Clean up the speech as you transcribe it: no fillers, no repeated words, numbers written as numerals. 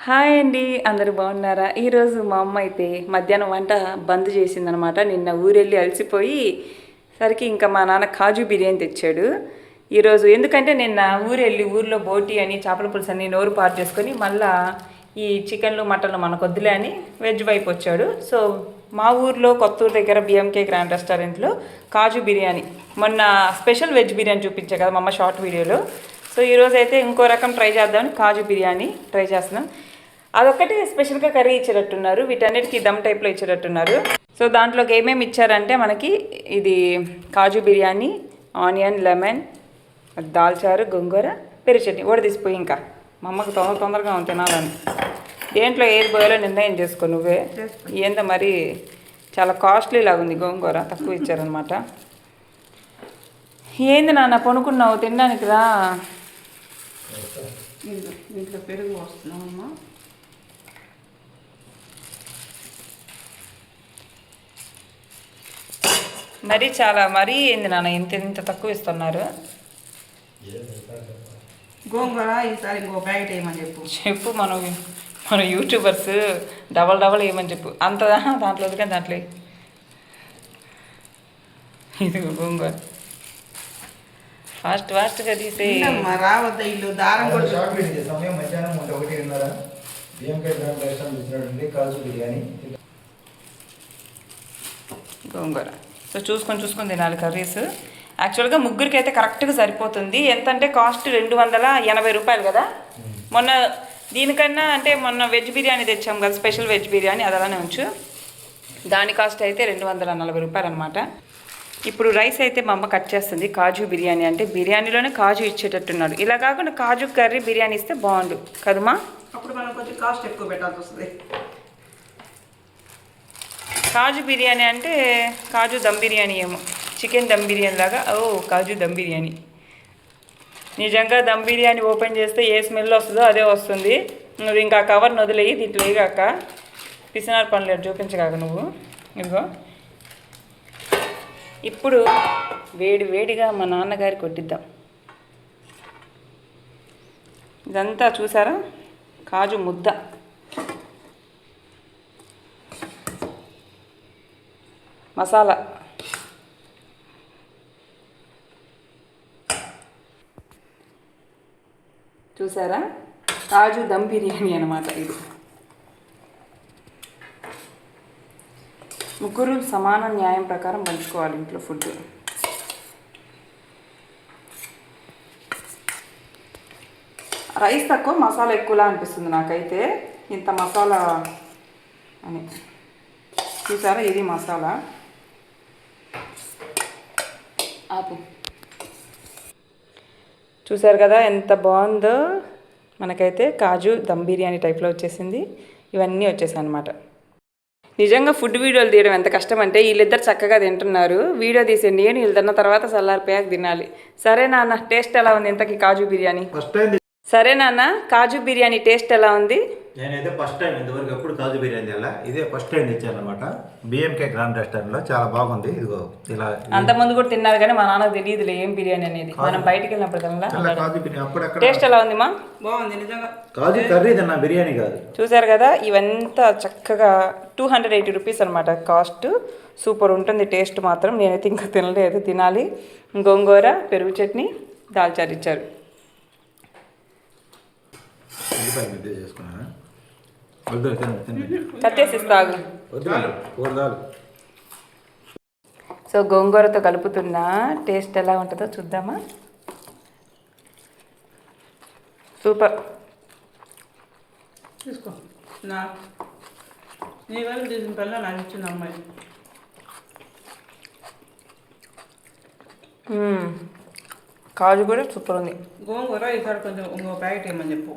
Hi అండి, అందరూ బాగున్నారా? ఈరోజు మా అమ్మ అయితే మధ్యాహ్నం వంట బంద్ చేసిందనమాట. నిన్న ఊరెళ్ళి అలసిపోయి సరికి ఇంకా మా నాన్న కాజు బిర్యానీ తెచ్చాడు ఈరోజు. ఎందుకంటే నిన్న ఊరెళ్ళి ఊర్లో బోటి అని చేపల పులుసు అని నోరు పాటు చేసుకొని మళ్ళీ ఈ చికెన్లు మటన్లు మనకు వద్దులే అని వెజ్ వైపు వచ్చాడు. సో మా ఊర్లో కొత్తూరు దగ్గర బిఎంకే గ్రాండ్ రెస్టారెంట్లో కాజు బిర్యానీ, మొన్న స్పెషల్ వెజ్ బిర్యానీ చూపించా కదా మా అమ్మ షార్ట్ వీడియోలో. సో ఈరోజు అయితే ఇంకో రకం ట్రై చేద్దామని కాజు బిర్యానీ ట్రై చేస్తున్నాం. అదొక్కటి స్పెషల్గా కర్రీ ఇచ్చేటట్టున్నారు, వీటన్నిటికీ దమ్ టైప్లో ఇచ్చేటట్టున్నారు. సో దాంట్లోకి ఏమేమి ఇచ్చారంటే మనకి ఇది కాజు బిర్యానీ, ఆనియన్, లెమన్, దాల్చారు, గోంగూర, పెరుగు చట్నీ. కూడా తీసిపోయి ఇంకా మా అమ్మకి తొందరగా తినాలని దేంట్లో ఏది పోయాలో నిర్ణయం చేసుకో నువ్వే. ఏందో మరి చాలా కాస్ట్లీ లాగా ఉంది, గోంగూర తక్కువ ఇచ్చారనమాట. ఏంది నాన్న కొనుక్కున్నావు తినడానికి రా. దీంట్లో పెరుగు వస్తున్నామమ్మా. మరీ ఏంది నాన్న ఇంత తక్కువ ఇస్తున్నారు? గోంగూర ఈసారి ఇంకో ప్యాకెట్ వేయమని చెప్పు. మన యూట్యూబర్స్ డబల్ వేయమని చెప్పు. అంత దాంట్లో కానీ దాంట్లో ఇది గోంగూర ఫాస్ట్గా తీసే రావద్ద ఇల్లు దారం సమయం మధ్యాహ్నం 1:30 కాజు బిర్యానీ గోంగూర. సో చూసుకొని తినాలి కర్రీస్. యాక్చువల్గా ముగ్గురికి అయితే కరెక్ట్గా సరిపోతుంది. ఎంత అంటే కాస్ట్ 280 రూపాయలు కదా. మొన్న దీనికన్నా అంటే మొన్న వెజ్ బిర్యానీ తెచ్చాం కదా, స్పెషల్ వెజ్ బిర్యానీ, అది అలానే ఉంచు. దాని కాస్ట్ అయితే 240 రూపాయలు అనమాట. ఇప్పుడు రైస్ అయితే మా అమ్మ కట్ చేస్తుంది. కాజు బిర్యానీ అంటే బిర్యానీలోనే కాజు ఇచ్చేటట్టున్నాడు. ఇలా కాకుండా కాజు కర్రీ బిర్యానీ ఇస్తే బాగుండు కదమ్మా. అప్పుడు మనం కొంచెం కాస్ట్ ఎక్కువ పెట్టాల్సి వస్తుంది. కాజు బిర్యానీ అంటే కాజు దమ్ బిర్యానీ ఏమో, చికెన్ దమ్ బిర్యానీ లాగా. కాజు దమ్ బిర్యానీ. నిజంగా దమ్ బిర్యానీ ఓపెన్ చేస్తే ఏ స్మెల్ వస్తుందో అదే వస్తుంది. నువ్వు ఇంకా కవర్ని వదిలేయి, దీంట్లో వేయగాక పిసినారు పనులు చూపించగాక నువ్వు. ఇదిగో ఇప్పుడు వేడిగా మా నాన్నగారికి కొట్టిద్దాం. ఇదంతా చూసారా, కాజు ముద్ద. మసాలా చూసారా, కాజు దమ్ బిర్యానీ అనమాట ఇది. ముగ్గురు సమాన న్యాయం ప్రకారం పంచుకోవాలి ఇంట్లో ఫుడ్. రైస్ తక్కువ మసాలా ఎక్కువలా అనిపిస్తుంది నాకైతే, ఇంత మసాలా అని. చూసారా, ఇది మసాలా. ఆపు. చూసారు కదా ఎంత బాగుందో. మనకైతే కాజు దమ్ బిర్యానీ టైప్లో వచ్చేసింది. ఇవన్నీ వచ్చేసాయి అనమాట. నిజంగా ఫుడ్ వీడియోలు తీయడం ఎంత కష్టం అంటే, వీళ్ళిద్దరు చక్కగా తింటున్నారు. వీడియో తీసే నేను వీళ్ళు తిన్న తర్వాత చల్లారిపోయాక తినాలి. సరే నాన్న, టేస్ట్ ఎలా ఉంది ఇంతకీ కాజు బిర్యానీ? సరే నాన్న, కాజు బిర్యానీ టేస్ట్ ఎలా ఉంది? నేనైతే ఫస్ట్ టైం ఇంతవరకు ఎప్పుడు కాజు బిర్యానీ అలా ఇదే ఫస్ట్ టైం ఇచ్చాను అనమాట. బిఎంకే గ్రాండ్ రెస్టారెంట్లో చాలా బాగుంది. ఇదిగో ఇలా అంతకుముందు కూడా తిన్నారు కానీ మా నాన్నకు తెలియదులే ఏం బిర్యానీ అనేది. మనం బయటికి వెళ్ళినప్పుడు కాజు బిర్యానీ టేస్ట్ ఎలా ఉంది మా? బాగుంది నిజంగా. కాజు కర్రీ తిన్నా, బిర్యానీ కాదు. చూసారు కదా, ఇవంతా చక్కగా 280 రూపీస్ అనమాట కాస్ట్. సూపర్ ఉంటుంది టేస్ట్ మాత్రం. నేనైతే ఇంకా తినలేదు, తినాలి. గోంగూర, పెరుగు చట్నీ, దాల్చారు ఇచ్చారు. కట్టేసిస్తాగు. సో గోంగూరతో కలుపుతున్నా, టేస్ట్ ఎలా ఉంటుందో చూద్దామా. సూపర్. తీసుకో. నీ వరకు తీసిన పల్ల నాకు ఇచ్చిన అమ్మాయి. కాజు కూడా సూపర్ ఉంది. గోంగూర ఈసారి కొంచెం ఇంకో ప్యాకెట్ వేయమని చెప్పు.